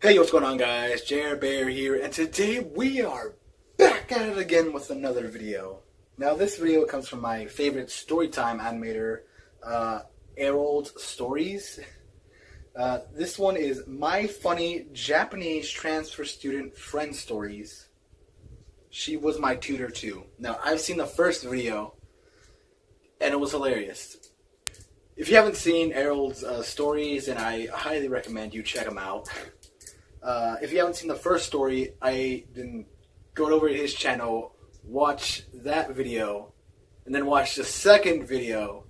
Hey, what's going on, guys? Jer-bear here, and today we are back at it again with another video. Now, this video comes from my favorite storytime animator, EroldStories. This one is My Funny Japanese Transfer Student Friend Stories. She was my tutor too. Now, I've seen the first video, and it was hilarious. If you haven't seen Erold's stories, then I highly recommend you check them out. If you haven't seen the first story, I then go over to his channel, watch that video, and then watch the second video,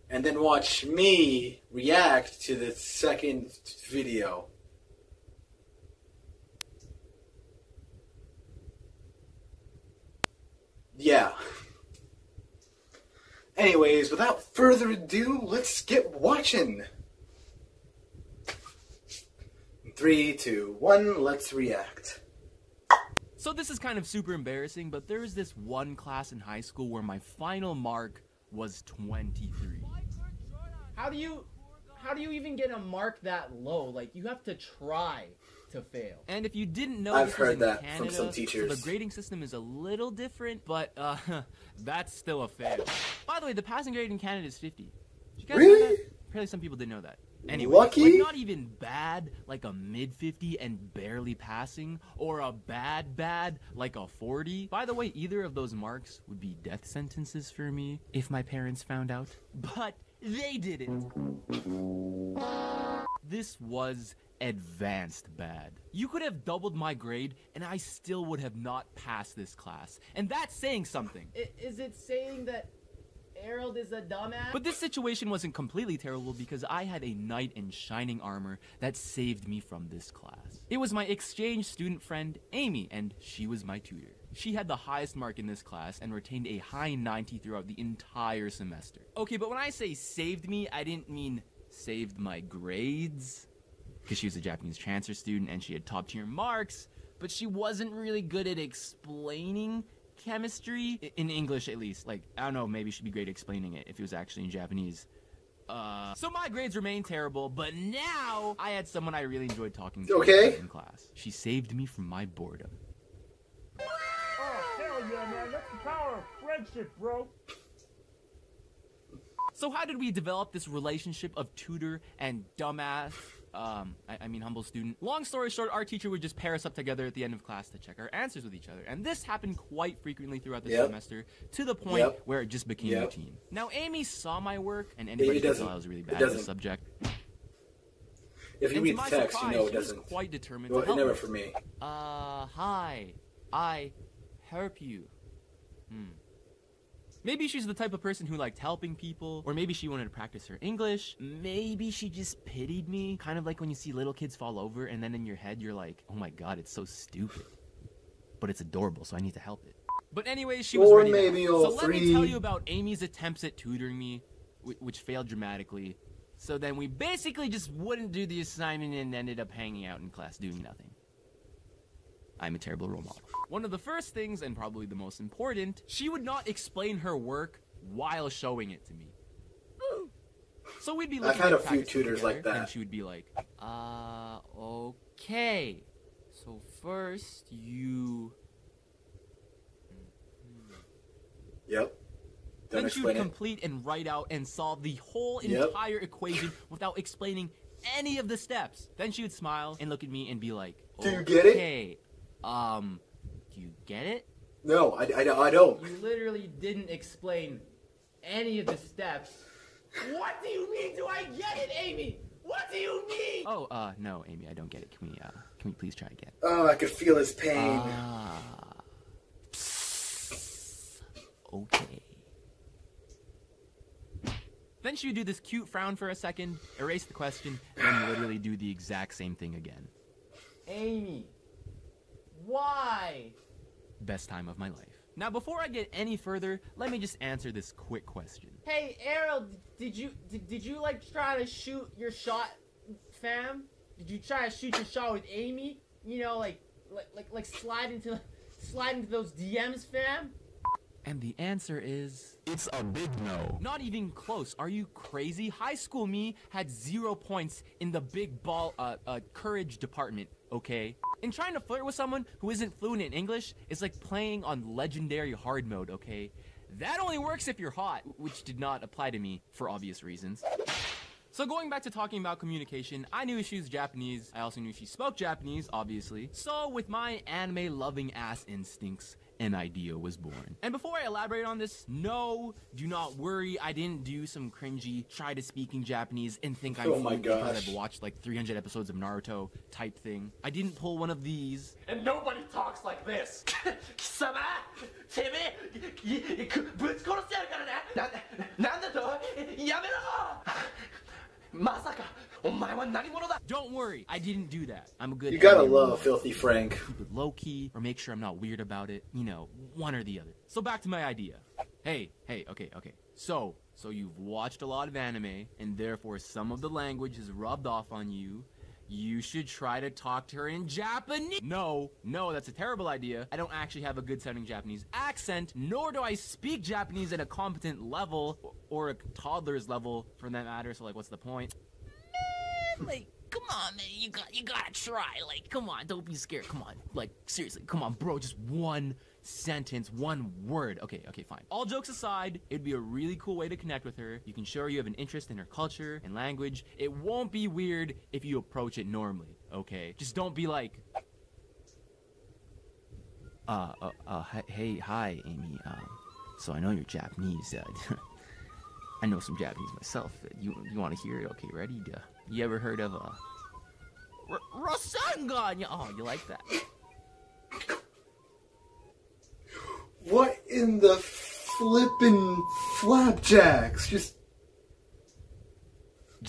and then watch me react to the second video. Yeah. Anyways, without further ado, let's get watching. 3, 2, 1, let's react. So this is kind of super embarrassing, but there was this one class in high school where my final mark was 23. How do you even get a mark that low? Like, you have to try to fail. And if you didn't know, I've this heard was in that Canada, from some teachers. So the grading system is a little different, but that's still a fail. By the way, the passing grade in Canada is 50. Did you guys know that? Apparently some people didn't know that. Anyway, Lucky? like not even bad, like a mid-50 and barely passing, or a bad, like a 40. By the way, either of those marks would be death sentences for me if my parents found out, but they didn't. This was advanced bad. You could have doubled my grade, and I still would have not passed this class, and that's saying something. Is it saying that Erold is a dumbass? But this situation wasn't completely terrible because I had a knight in shining armor that saved me from this class. It was my exchange student friend, Amy, and she was my tutor. She had the highest mark in this class and retained a high 90 throughout the entire semester. Okay, but when I say saved me, I didn't mean saved my grades, because she was a Japanese transfer student and she had top tier marks, but she wasn't really good at explaining chemistry, in English at least. Like, I don't know, maybe she'd be great at explaining it if it was actually in Japanese. So my grades remained terrible, but now I had someone I really enjoyed talking to in class. She saved me from my boredom. Oh, hell yeah, man. That's the power of friendship, bro. So how did we develop this relationship of tutor and dumbass, I mean humble student? Long story short, our teacher would just pair us up together at the end of class to check our answers with each other. And this happened quite frequently throughout the semester, to the point where it just became routine. Now, Amy saw my work, and anybody could tell I was really bad at the subject. If you read the text, you know it doesn't. She was quite determined Well, to help never me. for me. Hi. I help you. Maybe she's the type of person who liked helping people, or maybe she wanted to practice her English. Maybe she just pitied me, kind of like when you see little kids fall over and then in your head you're like, oh my god, it's so stupid. But it's adorable, so I need to help it. But anyways, she was ready to help. So let me tell you about Amy's attempts at tutoring me, which failed dramatically. So then we basically just wouldn't do the assignment and ended up hanging out in class doing nothing. I'm a terrible role model. One of the first things, and probably the most important, she would not explain her work while showing it to me. So we'd be looking I've had at a few practicing tutors together, like that. and she would be like, okay. So first you... Yep. Then she would complete and write out and solve the whole entire equation without explaining any of the steps. Then she would smile and look at me and be like, do you get it? Okay. Do you get it? No, I don't. You literally didn't explain any of the steps. What do you mean? Do I get it, Amy? What do you mean? Oh, no, Amy, I don't get it. Can we please try again? Oh, I could feel his pain. Okay. Then she would do this cute frown for a second, erase the question, and then literally do the exact same thing again. Amy, why? Best time of my life. Now, before I get any further, let me just answer this quick question. Hey, Erold, did you like try to shoot your shot, fam? Did you try to shoot your shot with Amy? You know, like slide into those DMs, fam? And the answer is... It's a big no. Not even close. Are you crazy? High school me had 0 points in the big ball courage department, okay? And trying to flirt with someone who isn't fluent in English is like playing on legendary hard mode, okay? That only works if you're hot, which did not apply to me for obvious reasons. So going back to talking about communication, I knew she was Japanese. I also knew she spoke Japanese, obviously. So with my anime-loving ass instincts, an idea was born. And before I elaborate on this, no, do not worry, I didn't do some cringy try to speak in Japanese and think I'm fluent because I've watched like 300 episodes of Naruto type thing. I didn't pull one of these. And nobody talks like this. Kisama, teme, butsukoru shite yaru kara ne. Nanda to, yamero! Masaka, omae wa nanimono da? Don't worry, I didn't do that. I'm a good You gotta anime love lover. Filthy Frank. Keep it low-key, or make sure I'm not weird about it. You know, one or the other. So back to my idea. Hey, okay. So you've watched a lot of anime, and therefore some of the language has rubbed off on you. You should try to talk to her in Japanese. No, that's a terrible idea. I don't actually have a good sounding Japanese accent, nor do I speak Japanese at a competent level, or a toddler's level for that matter, so like what's the point? Like, come on, man, you gotta try. Like, come on, don't be scared. Come on, like, seriously, come on, bro. Just one sentence, one word. Okay, fine. All jokes aside, it'd be a really cool way to connect with her. You can show her you have an interest in her culture and language. It won't be weird if you approach it normally, okay? Just don't be like, hey, hi, Amy. So I know you're Japanese. I know some Japanese myself. You want to hear it? Okay, ready? You ever heard of Rasengan? Oh, you like that? What in the flippin' flapjacks? Just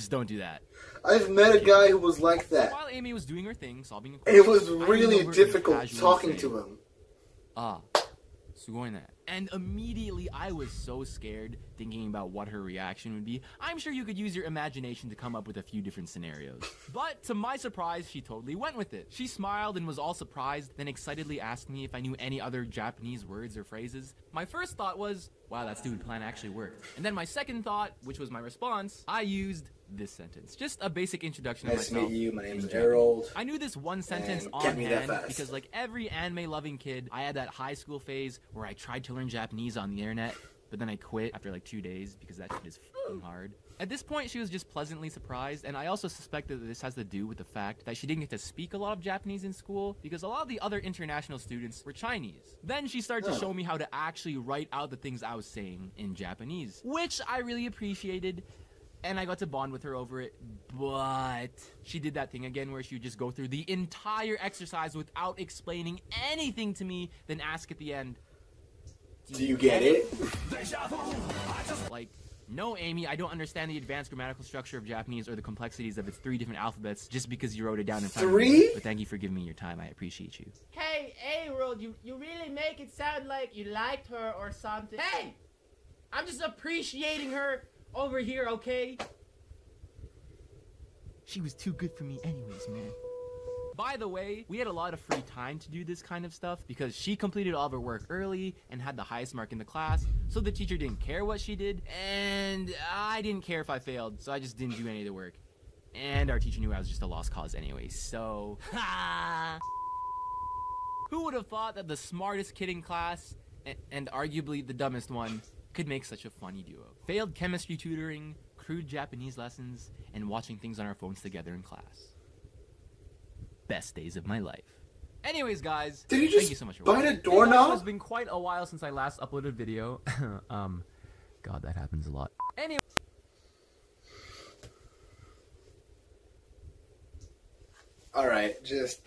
don't do that. I've met a guy who was like that. While Amy was doing her thing, solving a It question, was I leaned really over and difficult casually talking said, to him. Sugoi ne. And immediately I was so scared thinking about what her reaction would be. I'm sure you could use your imagination to come up with a few different scenarios. But to my surprise, she totally went with it. She smiled and was all surprised, then excitedly asked me if I knew any other Japanese words or phrases. My first thought was, wow, that stupid plan actually worked. And then my second thought, which was my response, I used this sentence. Just a basic introduction of Nice to myself. meet you. My name's in Erold. I knew this one sentence And on can't be that hand fast. because like every anime-loving kid, I had that high school phase where I tried to learn Japanese on the internet, but then I quit after like 2 days because that shit is f***ing hard. At this point, she was just pleasantly surprised, and I also suspect that this has to do with the fact that she didn't get to speak a lot of Japanese in school because a lot of the other international students were Chinese. Then she started to show me how to actually write out the things I was saying in Japanese, which I really appreciated. And I got to bond with her over it, but she did that thing again where she would just go through the entire exercise without explaining anything to me, then ask at the end, Do you get it? Like, no, Amy, I don't understand the advanced grammatical structure of Japanese or the complexities of its 3 different alphabets just because you wrote it down in front of me. 3? But thank you for giving me your time. I appreciate you. Hey, Erold, you really make it sound like you liked her or something. Hey! I'm just appreciating her over here, okay? She was too good for me anyways, man. By the way, we had a lot of free time to do this kind of stuff because she completed all of her work early and had the highest mark in the class, so the teacher didn't care what she did, and I didn't care if I failed, so I just didn't do any of the work. And our teacher knew I was just a lost cause anyway, so... Ha! Who would have thought that the smartest kid in class, and arguably the dumbest one, could make such a funny duo? Failed chemistry tutoring, crude Japanese lessons, and watching things on our phones together in class. Best days of my life. Anyways, guys, Did you just thank you so much for bite a watching. doorknob? It's been quite a while since I last uploaded a video. God, that happens a lot. Anyway. Alright, just...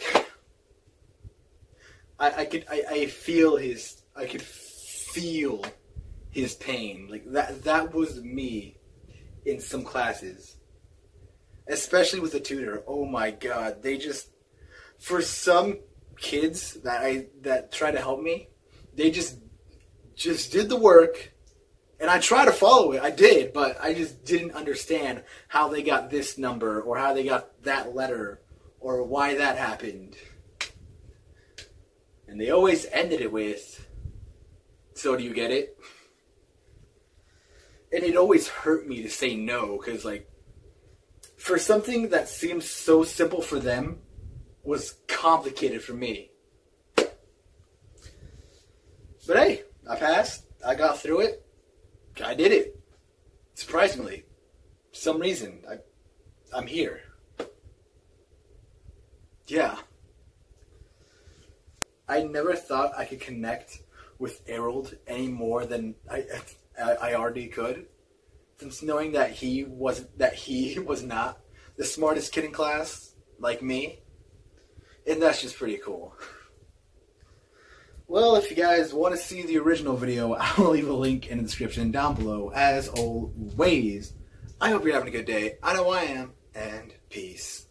I could feel his pain. Like, that was me in some classes. Especially with the tutor. Oh my god, they just... For some kids that try to help me, they just did the work, and I tried to follow it. I did, but I just didn't understand how they got this number, or how they got that letter, or why that happened. And they always ended it with, So do you get it? And it always hurt me to say no, because, like, for something that seems so simple for them was complicated for me. But hey, I passed. I got through it. I did it. Surprisingly. For some reason, I'm here. Yeah. I never thought I could connect with Erold any more than I already could. Since knowing that he was not the smartest kid in class, like me. And that's just pretty cool. Well, if you guys want to see the original video, I'll leave a link in the description down below, as always. I hope you're having a good day. I know I am, and peace.